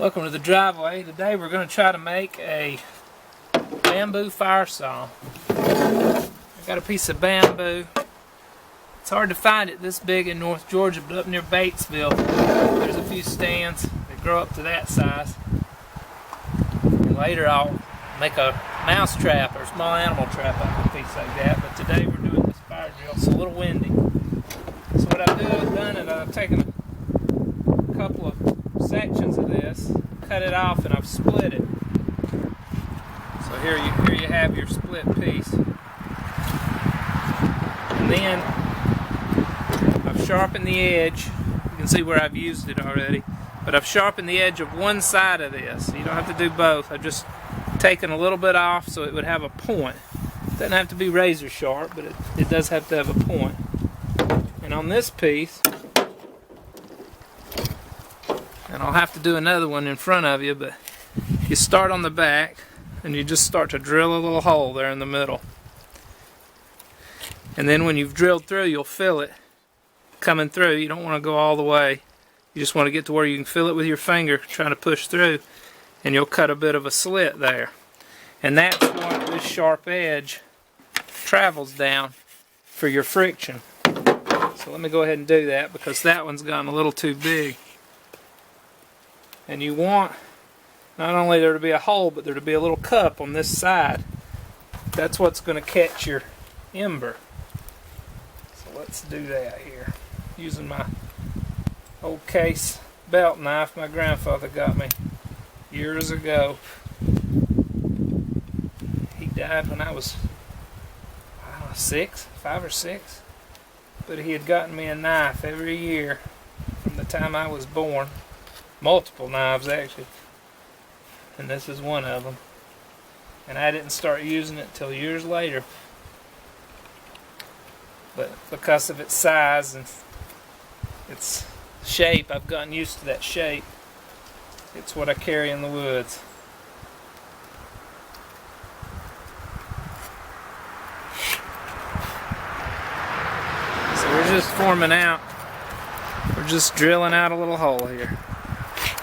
Welcome to the driveway. Today we're going to try to make a bamboo fire saw. I got a piece of bamboo. It's hard to find it this big in North Georgia, but up near Batesville there's a few stands that grow up to that size. And later I'll make a mouse trap or small animal trap out of a piece like that, but today we're doing this fire drill. It's a little windy. So what I've done is I've taken a couple of sections of this, cut it off, and I've split it. So here you have your split piece. And then I've sharpened the edge. You can see where I've used it already. But I've sharpened the edge of one side of this. You don't have to do both. I've just taken a little bit off so it would have a point. It doesn't have to be razor sharp, but it does have to have a point. And on this piece, and I'll have to do another one in front of you, but you start on the back and you just start to drill a little hole there in the middle. And then when you've drilled through, you'll feel it coming through. You don't want to go all the way. You just want to get to where you can feel it with your finger trying to push through, and you'll cut a bit of a slit there. And that's what this sharp edge travels down for your friction. So let me go ahead and do that because that one's gotten a little too big. And you want not only there to be a hole, but there to be a little cup on this side. That's what's going to catch your ember. So let's do that here. Using my old case belt knife my grandfather got me years ago. He died when I was, I don't know, 5 or 6. But he had gotten me a knife every year from the time I was born. Multiple knives actually, and this is one of them. And I didn't start using it till years later, but because of its size and its shape, I've gotten used to that shape. It's what I carry in the woods. So we're just forming out. We're just drilling out a little hole here.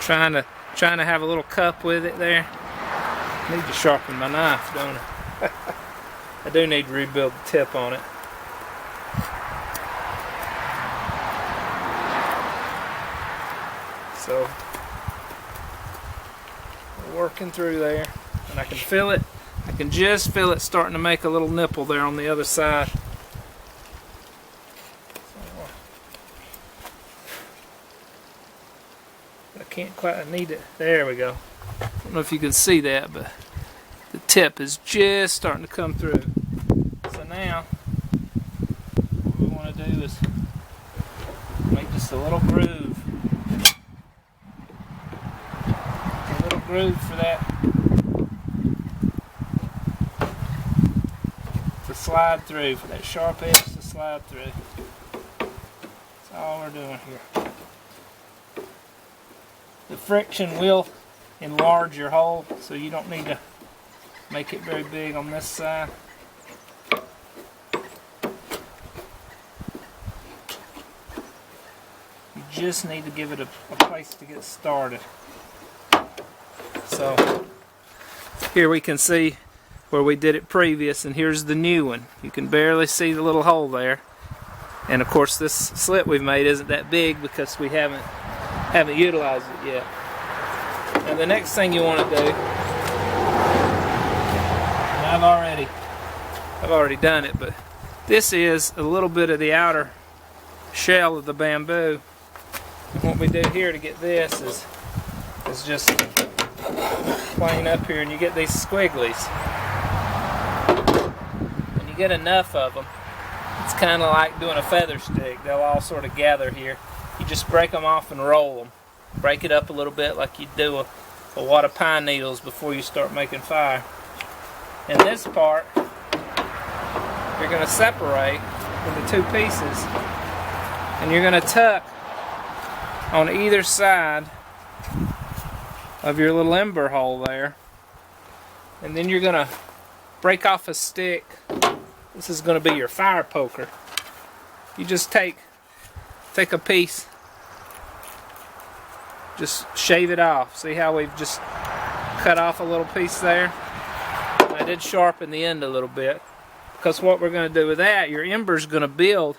Trying to have a little cup with it there. I need to sharpen my knife, don't I? I do need to rebuild the tip on it. So we're working through there, and I can feel it. I can just feel it starting to make a little nipple there on the other side. Can't quite need it. There we go. I don't know if you can see that, but the tip is just starting to come through. So now what we want to do is make just a little groove. A little groove for that to slide through, for that sharp edge to slide through. That's all we're doing here. The friction will enlarge your hole, so you don't need to make it very big on this side. You just need to give it a place to get started. So here we can see where we did it previous, and here's the new one. You can barely see the little hole there. And of course this slit we've made isn't that big because we haven't utilized it yet. Now the next thing you want to do, and I've already done it, but this is a little bit of the outer shell of the bamboo. And what we do here to get this is just plane up here, and you get these squigglies. When you get enough of them, it's kind of like doing a feather stick. They'll all sort of gather here. You just break them off and roll them. Break it up a little bit like you do a wad of pine needles before you start making fire. And this part, you're going to separate into two pieces. And you're going to tuck on either side of your little ember hole there. And then you're going to break off a stick. This is going to be your fire poker. You just take a piece just shave it off. See how we've just cut off a little piece there? I did sharpen the end a little bit, because what we're going to do with that, your ember's going to build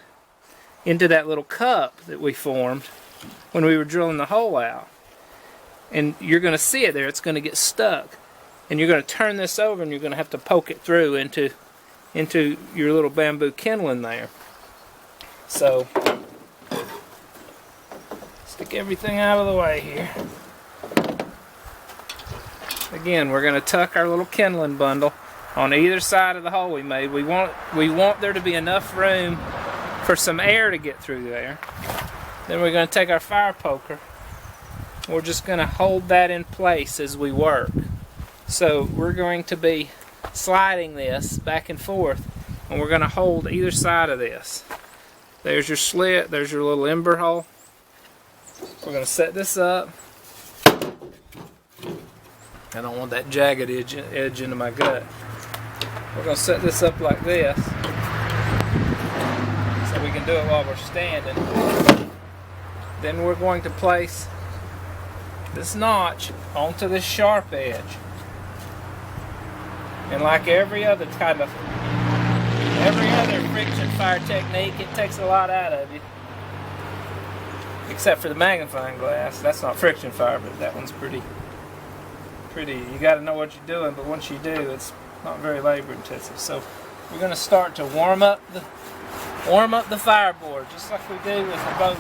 into that little cup that we formed when we were drilling the hole out. And you're going to see it there. It's going to get stuck. And you're going to turn this over and you're going to have to poke it through into your little bamboo kindling there. So, stick everything out of the way here. Again, we're going to tuck our little kindling bundle on either side of the hole we made. We want there to be enough room for some air to get through there. Then we're going to take our fire poker. We're just going to hold that in place as we work. So we're going to be sliding this back and forth, and we're going to hold either side of this. There's your slit, there's your little ember hole. We're going to set this up. I don't want that jagged edge into my gut. We're going to set this up like this, so we can do it while we're standing. Then we're going to place this notch onto this sharp edge. And like every other friction fire technique, it takes a lot out of you. Except for the magnifying glass. That's not friction fire, but that one's pretty. You got to know what you're doing, but once you do, it's not very labor intensive. So we're going to start to warm up the fireboard, just like we do with the boat.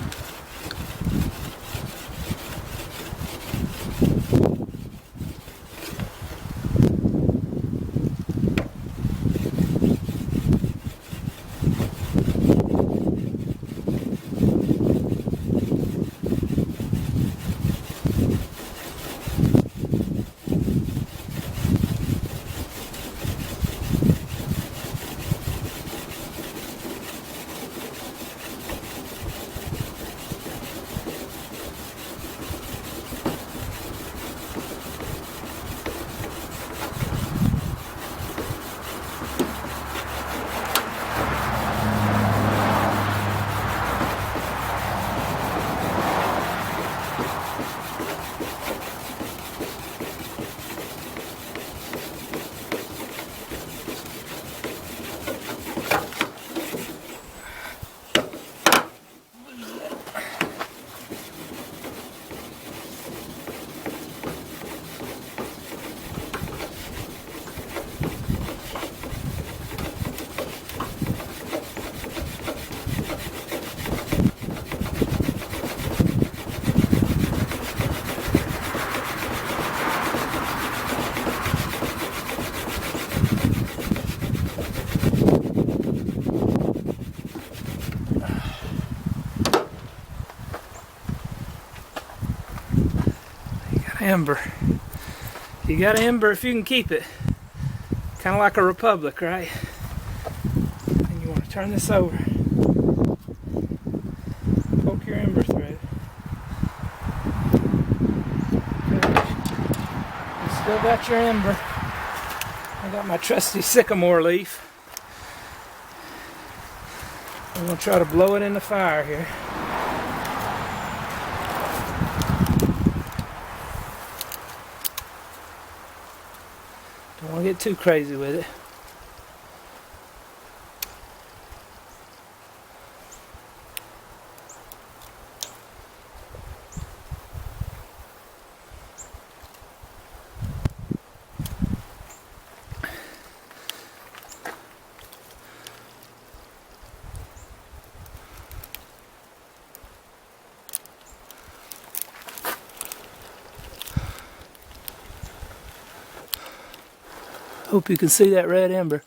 Ember. You got an ember if you can keep it. Kind of like a republic, right? And you want to turn this over. Poke your ember through. Okay. You still got your ember. I got my trusty sycamore leaf. I'm going to try to blow it in the fire here. Don't want to get too crazy with it. Hope you can see that red ember.